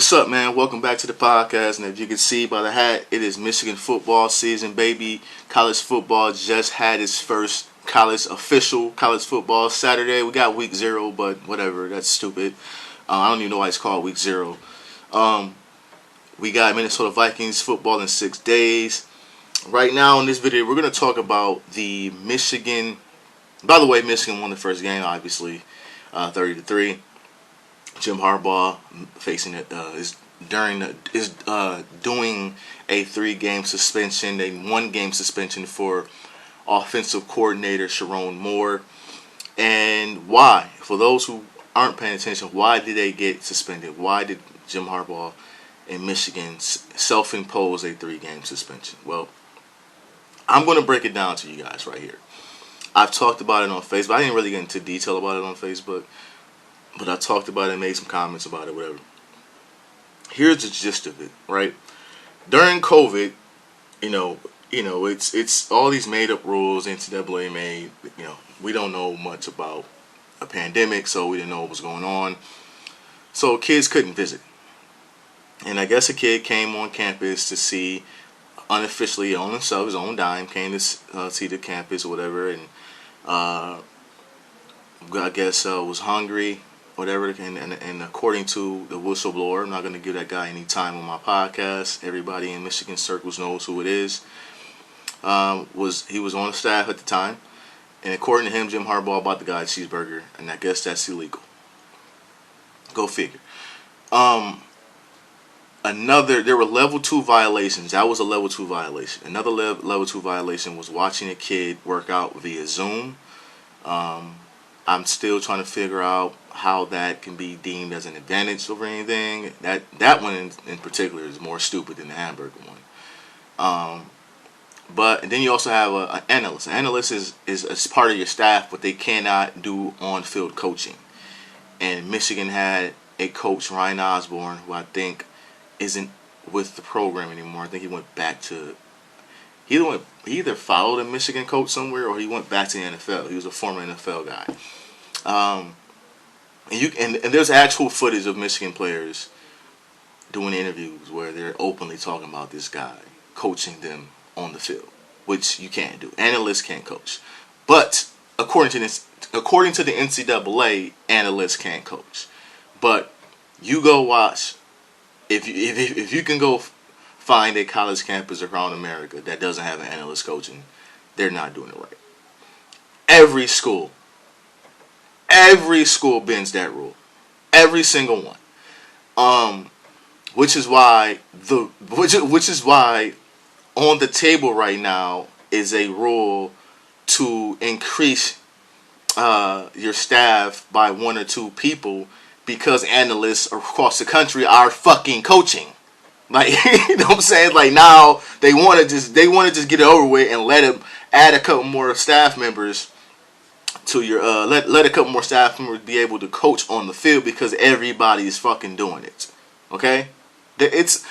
What's up, man? Welcome back to the podcast. And if you can see by the hat, it is Michigan football season, baby. College football just had its first official college football Saturday. We got week 0, but whatever. That's stupid. I don't even know why it's called week 0. We got Minnesota Vikings football in 6 days. Right now in this video, we're going to talk about the Michigan. By the way, Michigan won the first game, obviously, 30-3. Jim Harbaugh facing it is doing a 3-game suspension, a 1-game suspension for offensive coordinator Sharon Moore. And why? For those who aren't paying attention, why did they get suspended? Why did Jim Harbaugh and Michigan self-impose a 3-game suspension? Well, I'm going to break it down to you guys right here. I've talked about it on Facebook. I didn't really get into detail about it on Facebook, but I talked about it and made some comments about it, whatever. Here's the gist of it, right? During COVID, it's all these made up rules NCAA made. We don't know much about a pandemic, so we didn't know what was going on. So kids couldn't visit. And I guess a kid came on campus to see, unofficially on himself, his own dime, came to see the campus or whatever, and I guess was hungry, whatever, and according to the whistleblower, I'm not going to give that guy any time on my podcast. Everybody in Michigan circles knows who it is. He was on the staff at the time, and according to him, Jim Harbaugh bought the guy a cheeseburger, and I guess that's illegal. Go figure. There were level 2 violations. That was a level 2 violation. Another level 2 violation was watching a kid work out via Zoom. I'm still trying to figure out how that can be deemed as an advantage over anything. That one in particular is more stupid than the hamburger one. But then you also have an analyst. An analyst is part of your staff, but they cannot do on-field coaching. And Michigan had a coach, Ryan Osborne, who I think isn't with the program anymore. I think he went back to he either followed a Michigan coach somewhere or he went back to the NFL. He was a former NFL guy. And there's actual footage of Michigan players doing interviews where they're openly talking about this guy coaching them on the field, which you can't do. Analysts can't coach, but according to the NCAA, analysts can't coach. But you go watch. If you can go find a college campus around America that doesn't have an analyst coaching, they're not doing it right. Every school bends that rule. Every single one. Which is why on the table right now is a rule to increase your staff by 1 or 2 people, because analysts across the country are fucking coaching. Like, you know what I'm saying? Like, now they want to just get it over with and let them add a couple more staff members to your let a couple more staff members be able to coach on the field, because everybody is fucking doing it. Okay? It's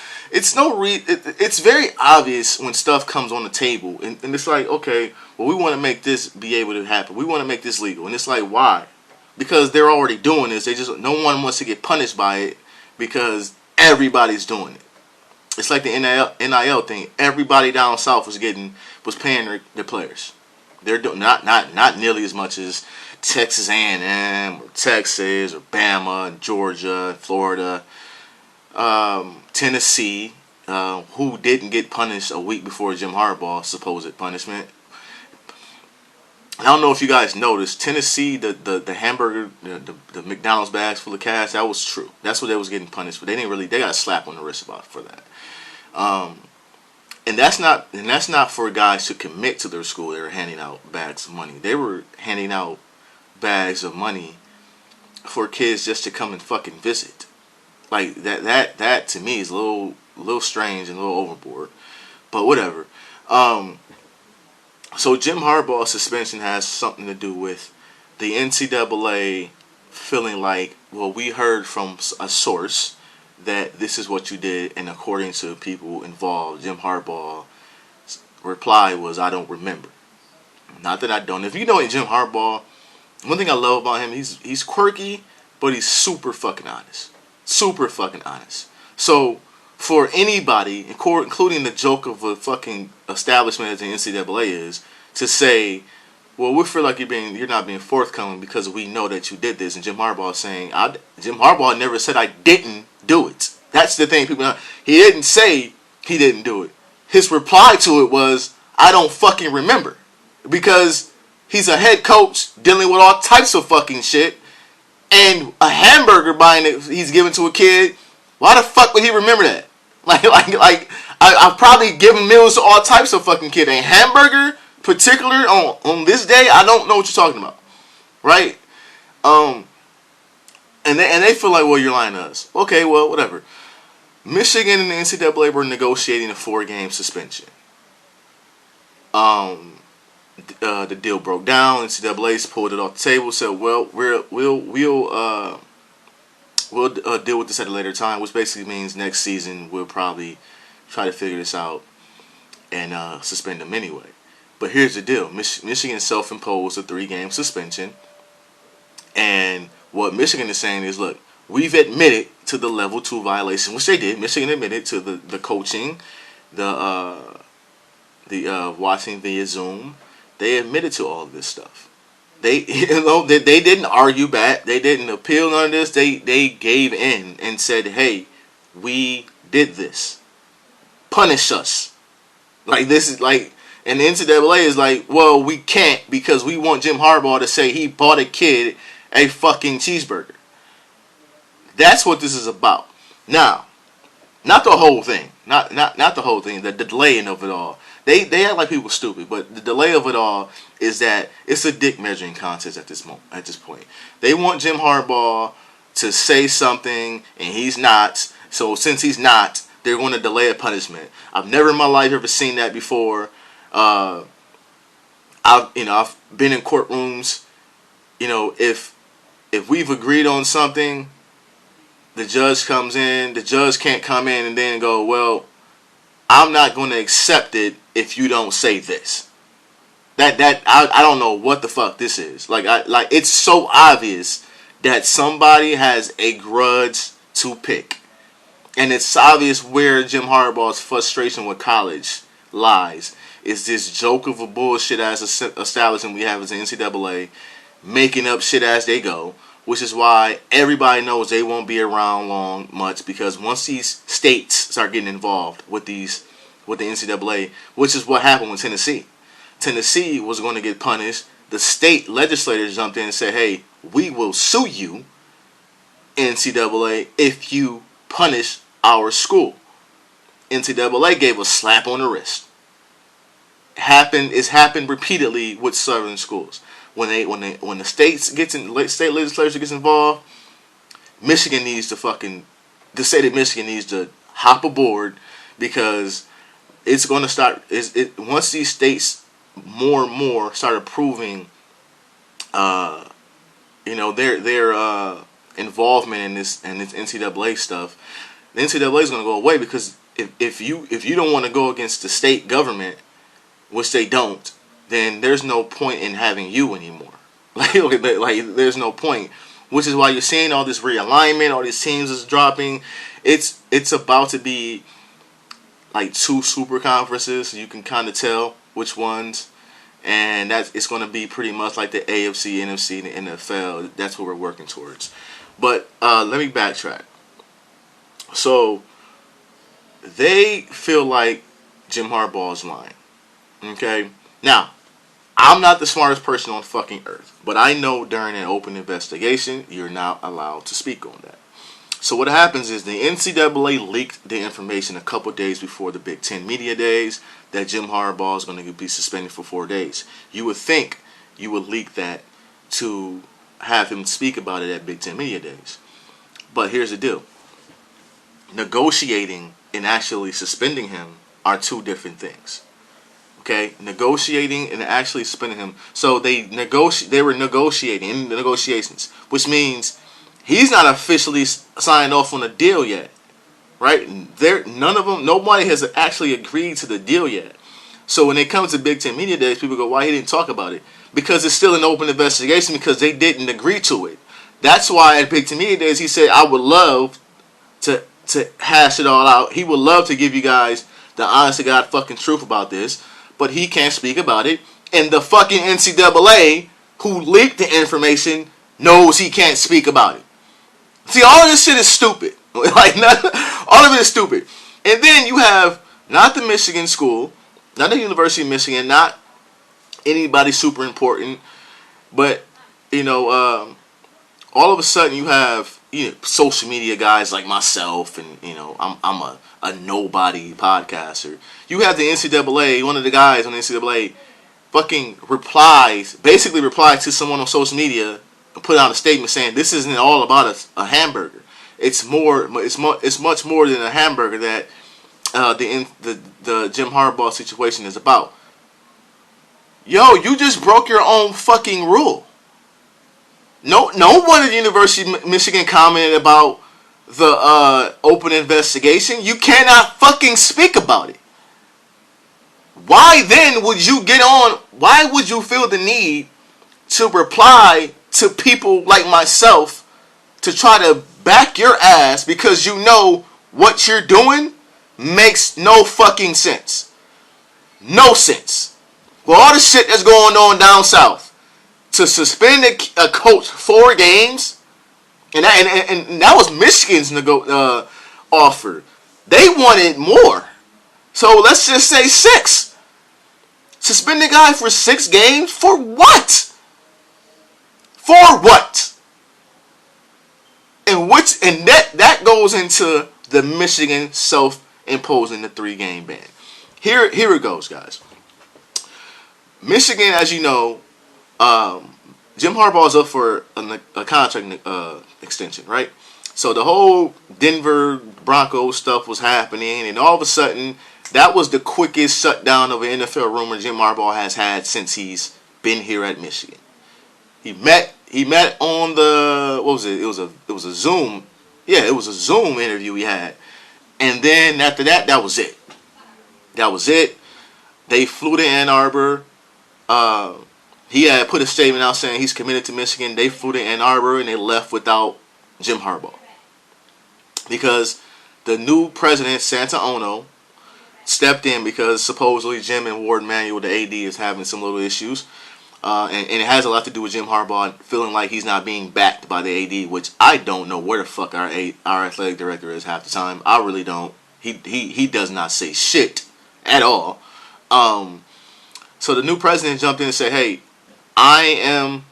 very obvious when stuff comes on the table, and it's like, okay, well, we want to make this be able to happen. We want to make this legal, and it's like, why? Because they're already doing this. No one wants to get punished by it because everybody's doing it. It's like the NIL thing. Everybody down south was paying their players. They're doing not nearly as much as Texas A&M or Texas or Bama and Georgia and Florida, Tennessee, who didn't get punished a week before Jim Harbaugh's supposed punishment. I don't know if you guys noticed, Tennessee, the hamburger, the McDonald's bags full of cash, that was true. That's what they was getting punished for. They got a slap on the wrist for that. And that's not for guys to commit to their school. They were handing out bags of money. They were handing out bags of money for kids just to come and fucking visit. Like that to me is a little strange and a little overboard. But whatever. So Jim Harbaugh's suspension has something to do with the NCAA feeling like, well, we heard from a source that this is what you did, and according to people involved, Jim Harbaugh's reply was, I don't remember. Not that I don't. If you know Jim Harbaugh, one thing I love about him, he's quirky, but he's super fucking honest. Super fucking honest. So for anybody, including the joke of a fucking establishment as the NCAA is, to say, well, we feel like you're not being forthcoming because we know that you did this, and Jim Harbaugh is saying, Jim Harbaugh never said I didn't do it. That's the thing, people. He didn't say he didn't do it. His reply to it was, I don't fucking remember, because he's a head coach dealing with all types of fucking shit, and a hamburger buying it he's giving to a kid. Why the fuck would he remember that? I've probably given meals to all types of fucking kid. A hamburger, particular on this day, I don't know what you're talking about, right? And they feel like, well, you're lying to us. Okay, well, whatever. Michigan and the NCAA were negotiating a 4-game suspension. The deal broke down. NCAA's pulled it off the table. Said, well, we'll deal with this at a later time, which basically means next season we'll probably try to figure this out and suspend them anyway. But here's the deal: Michigan self-imposed a 3-game suspension, and what Michigan is saying is, look, we've admitted to the level 2 violation, which they did. Michigan admitted to the coaching, the watching via Zoom. They admitted to all of this stuff. They didn't argue back. They didn't appeal none of this. They gave in and said, hey, we did this. Punish us. Like, this is like, and the NCAA is like, well, we can't because we want Jim Harbaugh to say he bought a kid a fucking cheeseburger. That's what this is about. Now, not the whole thing. Not the whole thing. The delaying of it all. They act like people stupid, but the delay of it all is that it's a dick measuring contest at this point. They want Jim Harbaugh to say something, and he's not. So since he's not, they're going to delay a punishment. I've never in my life ever seen that before. I've been in courtrooms. If we've agreed on something, the judge comes in. The judge can't come in and then go, well, I'm not going to accept it if you don't say this. I don't know what the fuck this is. Like it's so obvious that somebody has a grudge to pick, and it's obvious where Jim Harbaugh's frustration with college lies. Is this joke of a bullshit ass establishment we have as the NCAA, making up shit as they go, which is why everybody knows they won't be around long much, because once these states start getting involved with the NCAA, which is what happened with Tennessee. Tennessee was going to get punished. The state legislators jumped in and said, hey, we will sue you, NCAA, if you punish our school. NCAA gave a slap on the wrist. It's happened repeatedly with southern schools. When the state legislature gets involved, the state of Michigan needs to hop aboard, because it's going to start. Once these states more and more start approving, their involvement in this NCAA stuff, the NCAA is going to go away, because if you don't want to go against the state government, which they don't, then there's no point in having you anymore. Like there's no point. Which is why you're seeing all this realignment, all these teams is dropping. It's about to be like 2 super conferences. You can kind of tell which ones, and it's going to be pretty much like the AFC, NFC, and the NFL. That's what we're working towards. But let me backtrack. So they feel like Jim Harbaugh is lying. Okay, now I'm not the smartest person on fucking earth, but I know during an open investigation you're not allowed to speak on that. So what happens is the NCAA leaked the information a couple days before the Big Ten Media Days that Jim Harbaugh is going to be suspended for 4 days. You would think you would leak that to have him speak about it at Big Ten Media Days. But here's the deal. Negotiating and actually suspending him are 2 different things. Okay, negotiating and actually suspending him. So they were negotiating in the negotiations, which means he's not officially signed off on a deal yet, right? Nobody has actually agreed to the deal yet. So when it comes to Big Ten Media Days, people go, why he didn't talk about it? Because it's still an open investigation, because they didn't agree to it. That's why at Big Ten Media Days he said, I would love to to hash it all out. He would love to give you guys the honest to God fucking truth about this, but he can't speak about it. And the fucking NCAA, who leaked the information, knows he can't speak about it. See, all of this shit is stupid. Like, all of it is stupid. And then you have not the Michigan school, not the University of Michigan, not anybody super important, but all of a sudden you have social media guys like myself, and I'm a nobody podcaster. You have the NCAA, one of the guys on the NCAA, fucking basically replied to someone on social media and put out a statement saying this isn't all about a hamburger. It's much more than a hamburger that the Jim Harbaugh situation is about. Yo, you just broke your own fucking rule. No one at the University of Michigan commented about the open investigation. You cannot fucking speak about it. Why then would you get on? Why would you feel the need to reply to people like myself to try to back your ass because you know what you're doing makes no fucking sense? No sense. Well, all the shit that's going on down south, to suspend a coach 4 games, and that was Michigan's offer. They wanted more, so let's just say 6. Suspend the guy for 6 games for what? For what? And that goes into the Michigan self-imposing the 3-game ban. Here it goes, guys. Michigan, as you know, Jim Harbaugh is up for a contract extension, right? So the whole Denver Broncos stuff was happening, and all of a sudden, that was the quickest shutdown of an NFL rumor Jim Harbaugh has had since he's been here at Michigan. He met on the, what was it? It was a Zoom. Yeah, it was a Zoom interview he had, and then after that, that was it. That was it. They flew to Ann Arbor. He had put a statement out saying he's committed to Michigan. They flew to Ann Arbor and they left without Jim Harbaugh. Because the new president, Santaono, stepped in because supposedly Jim and Ward Manuel, the AD, is having some little issues. And it has a lot to do with Jim Harbaugh feeling like he's not being backed by the AD, which I don't know where the fuck our athletic director is half the time. I really don't. He does not say shit at all. So the new president jumped in and said, hey, I am,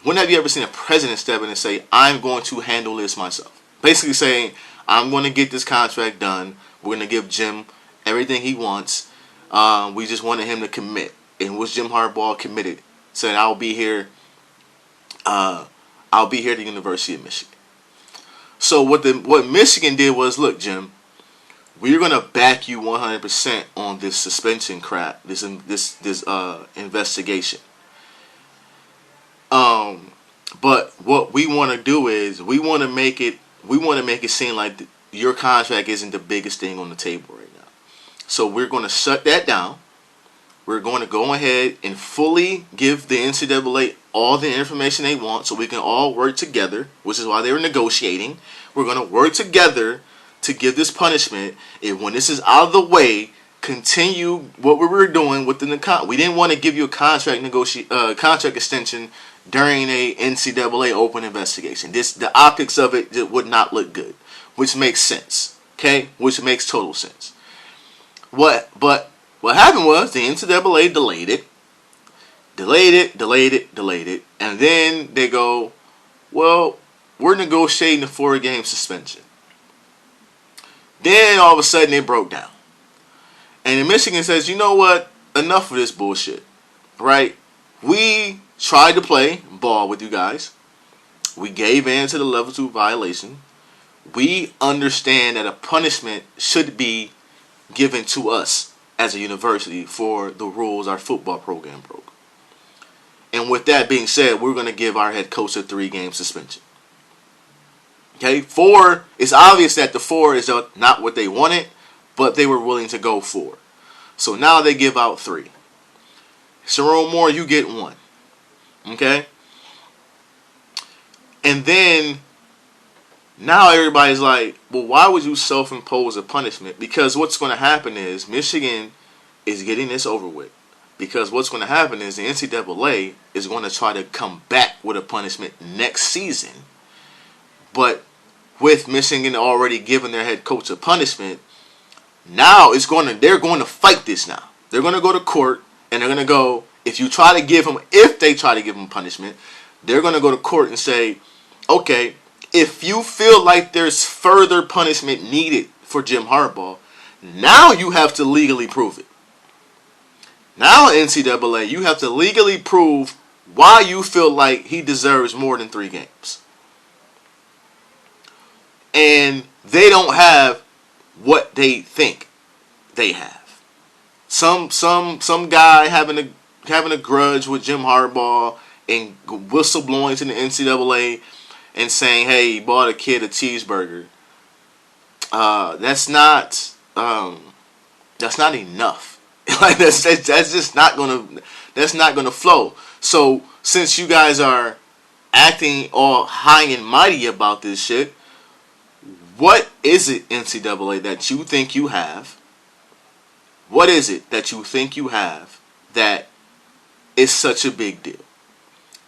when have you ever seen a president step in and say, I'm going to handle this myself? Basically saying, I'm going to get this contract done. We're going to give Jim everything he wants. We just wanted him to commit. And was Jim Harbaugh committed? Said, I'll be here at the University of Michigan. So what Michigan did was, look, Jim, we're gonna back you 100% on this suspension crap, this investigation. But what we want to do is we want to make it seem like your contract isn't the biggest thing on the table right now. So we're going to shut that down. We're going to go ahead and fully give the NCAA all the information they want so we can all work together, which is why they were negotiating. We're going to work together to give this punishment, and when this is out of the way, continue what we were doing within the we didn't want to give you a contract extension during a NCAA open investigation. The optics of it would not look good, which makes sense. Okay, which makes total sense. What happened was the NCAA delayed it, and then they go, well, we're negotiating a 4-game suspension. Then all of a sudden it broke down. And then Michigan says, you know what? Enough of this bullshit. Right? We tried to play ball with you guys. We gave in to the level 2 violation. We understand that a punishment should be given to us as a university for the rules our football program broke. And with that being said, we're going to give our head coach a 3-game suspension. Okay, 4, it's obvious that the 4 is not what they wanted, but they were willing to go for. So now they give out 3. Sharon Moore, you get 1. Okay? And then Now everybody's like, well, why would you self-impose a punishment? Because what's going to happen is Michigan is getting this over with. Because what's going to happen is the NCAA is going to try to come back with a punishment next season. But with Michigan already giving their head coach a punishment, now they're going to fight this now. They're going to go to court and they're going to go, if they try to give him punishment, they're going to go to court and say, okay, if you feel like there's further punishment needed for Jim Harbaugh, now you have to legally prove it. Now, NCAA, you have to legally prove why you feel like he deserves more than 3 games. And they don't have what they think they have. Some guy having a grudge with Jim Harbaugh and whistleblowing to the NCAA and saying, "Hey, he bought a kid a cheeseburger." That's not enough. Like that's just not gonna flow. So since you guys are acting all high and mighty about this shit, what is it, NCAA, that you think you have? What is it that you think you have that is such a big deal?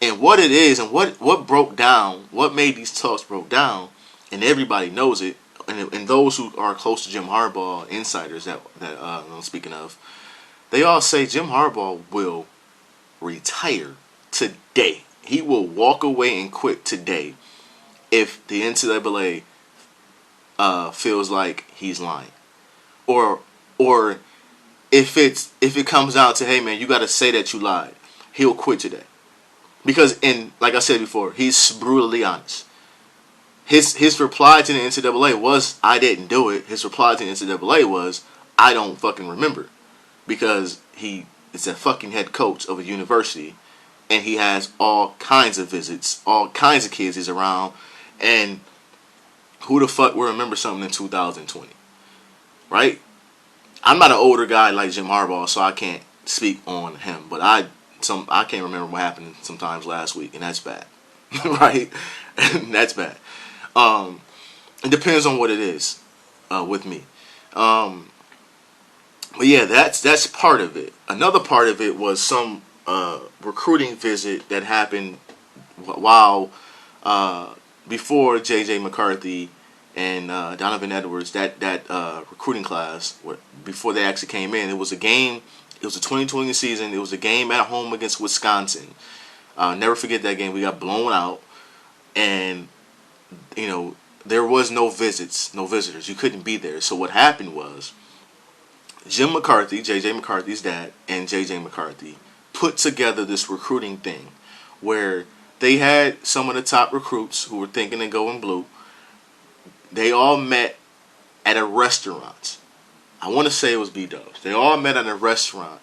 And what it is, and what broke down, what made these talks broke down, and everybody knows it, and those who are close to Jim Harbaugh, insiders that I'm speaking of, they all say Jim Harbaugh will retire today. He will walk away and quit today if the NCAA feels like he's lying, or if it comes down to, hey man, you got to say that you lied, he'll quit today. Because like I said before, he's brutally honest. His reply to the NCAA was, "I didn't do it." His reply to the NCAA was, "I don't fucking remember," because he is a fucking head coach of a university, and he has all kinds of visits, all kinds of kids he's around, and who the fuck will remember something in 2020, right? I'm not an older guy like Jim Harbaugh, so I can't speak on him, but I can't remember what happened sometimes last week, and that's bad, right? That's bad. It depends on what it is with me. But yeah, that's part of it. Another part of it was some recruiting visit that happened while before J.J. McCarthy and Donovan Edwards, that recruiting class, before they actually came in. It was a game. It was a 2020 season. It was a game at home against Wisconsin. Never forget that game. We got blown out, and there was no visitors. You couldn't be there. So what happened was, Jim McCarthy, J.J. McCarthy's dad, and J.J. McCarthy put together this recruiting thing where they had some of the top recruits who were thinking of going blue. They all met at a restaurant. I want to say it was B-Dubs. They all met at a restaurant.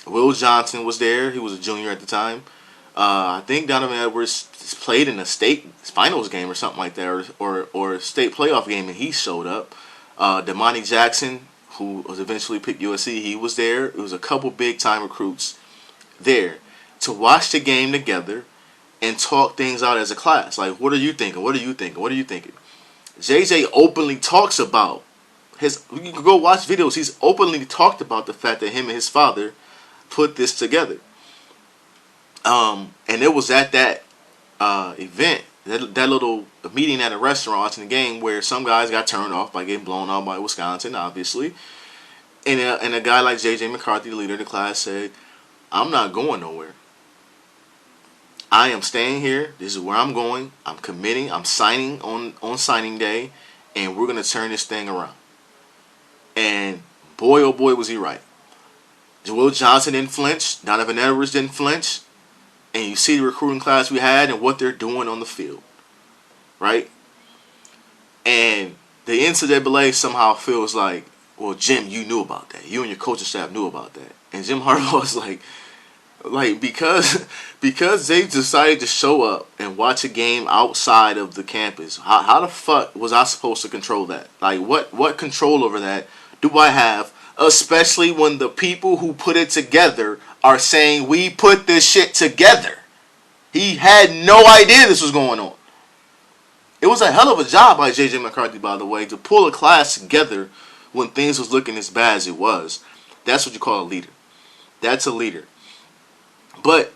Will Johnson was there. He was a junior at the time. I think Donovan Edwards played in a state finals game or something like that, or a state playoff game, and he showed up. Damani Jackson, who was eventually picked USC, he was there. It was a couple big-time recruits there to watch the game together and talk things out as a class. Like, what are you thinking? What are you thinking? What are you thinking? JJ openly talks about you can go watch videos. He's openly talked about the fact that him and his father put this together. And it was at that event, that little meeting at a restaurant watching the game, where some guys got turned off by getting blown out by Wisconsin, obviously. And a guy like J.J. McCarthy, the leader of the class, said, "I'm not going nowhere. I am staying here. This is where I'm going. I'm committing. I'm signing on signing day, and we're going to turn this thing around." And boy, oh boy, was he right. Will Johnson didn't flinch. Donovan Edwards didn't flinch. And you see the recruiting class we had and what they're doing on the field, right? And the NCAA somehow feels like, well, Jim, you knew about that. You and your coaching staff knew about that. And Jim Harbaugh is like because they decided to show up and watch a game outside of the campus. How the fuck was I supposed to control that? Like, what control over that do I have? Especially when the people who put it together are saying, we put this shit together. He had no idea this was going on. It was a hell of a job by J.J. McCarthy, by the way, to pull a class together when things was looking as bad as it was. That's what you call a leader. That's a leader. But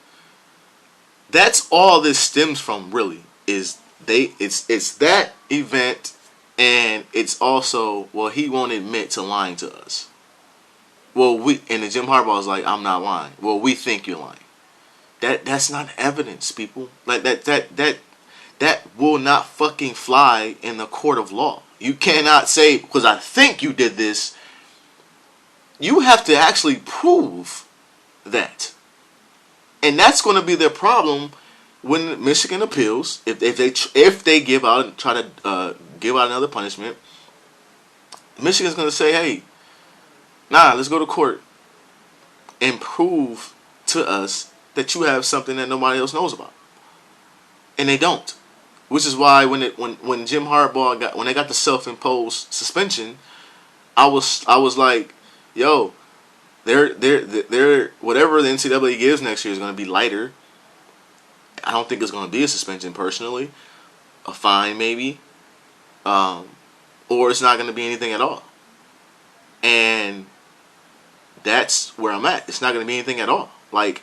that's all this stems from, really, is it's that event, and it's also, well, he won't admit to lying to us. Well, and the Jim Harbaugh is like, I'm not lying. Well, we think you're lying. That's not evidence, people. Like that will not fucking fly in the court of law. You cannot say, because I think you did this. You have to actually prove that. And that's going to be their problem when Michigan appeals. If they give out and try to give out another punishment, Michigan's going to say, hey, nah, let's go to court and prove to us that you have something that nobody else knows about. And they don't. Which is why when Jim Harbaugh when they got the self-imposed suspension, I was like, yo, they're whatever the NCAA gives next year is going to be lighter. I don't think it's going to be a suspension personally, a fine maybe, or it's not going to be anything at all. And that's where I'm at. It's not going to be anything at all. Like,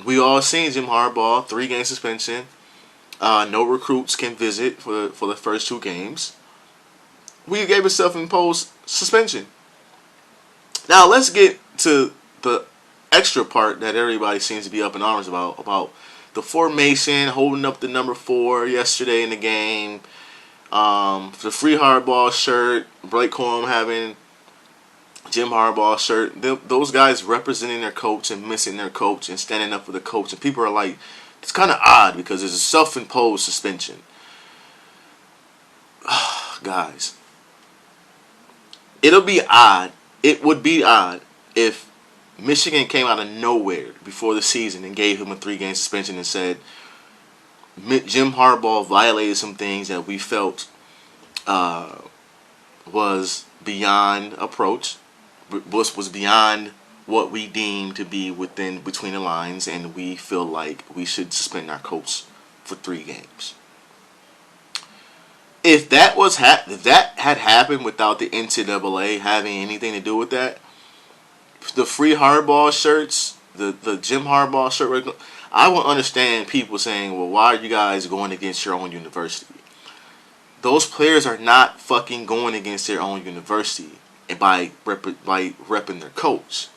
we all seen Jim Harbaugh, 3-game suspension. No recruits can visit for the first 2 games. We gave a self-imposed suspension. Now let's get to the extra part that everybody seems to be up in arms about the formation, holding up the number 4 yesterday in the game, the free Harbaugh shirt, Blake Corum having Jim Harbaugh shirt, those guys representing their coach and missing their coach and standing up for the coach. And people are like, it's kind of odd because it's a self-imposed suspension. Guys, it would be odd if Michigan came out of nowhere before the season and gave him a 3-game suspension and said Jim Harbaugh violated some things that we felt was beyond approach. Was beyond what we deem to be between the lines, and we feel like we should suspend our coach for 3 games. If that had happened without the NCAA having anything to do with that, the free Harbaugh shirts, the Jim Harbaugh shirt, I would understand people saying, well, why are you guys going against your own university? Those players are not fucking going against their own university and by repping their coach.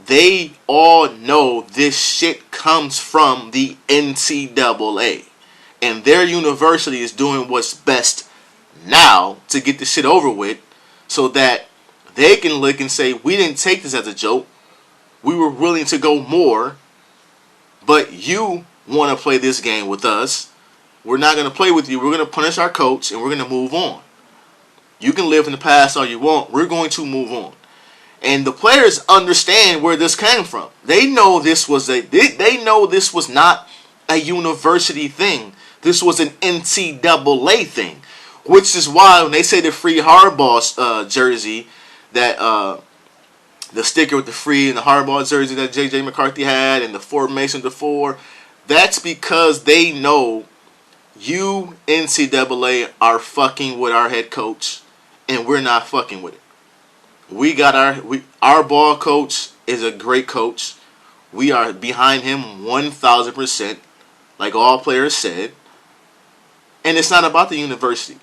They all know this shit comes from the NCAA. And their university is doing what's best now to get this shit over with so that they can look and say, we didn't take this as a joke. We were willing to go more, but you want to play this game with us. We're not going to play with you. We're going to punish our coach and we're going to move on. You can live in the past all you want. We're going to move on. And the players understand where this came from. They know this was not a university thing. This was an NCAA thing. Which is why when they say the free Harbaugh jersey, that the sticker with the free and the Harbaugh jersey that J.J. McCarthy had and the formation of the 4, that's because they know you, NCAA, are fucking with our head coach, and we're not fucking with it. We got our ball coach is a great coach. We are behind him 1,000%, like all players said. And it's not about the university.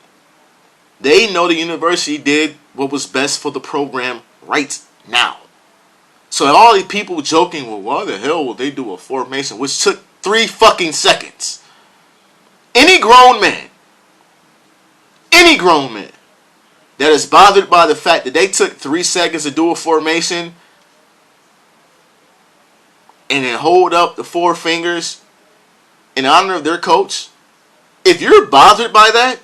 They know the university did what was best for the program right now. So all these people joking, well, why the hell would they do a formation, which took 3 fucking seconds? Any grown man that is bothered by the fact that they took 3 seconds to do a formation and then hold up the 4 fingers in honor of their coach, if you're bothered by that,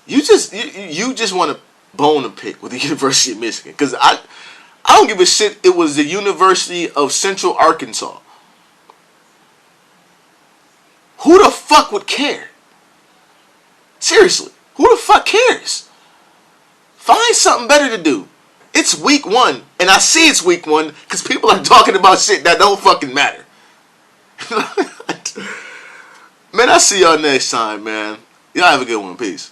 you just want to bone to pick with the University of Michigan. Because I don't give a shit. It was the University of Central Arkansas. Who the fuck would care? Seriously, who the fuck cares? Find something better to do. It's week 1, and I see it's week 1 because people are talking about shit that don't fucking matter. man. I'll see y'all next time, man. Y'all have a good one. Peace.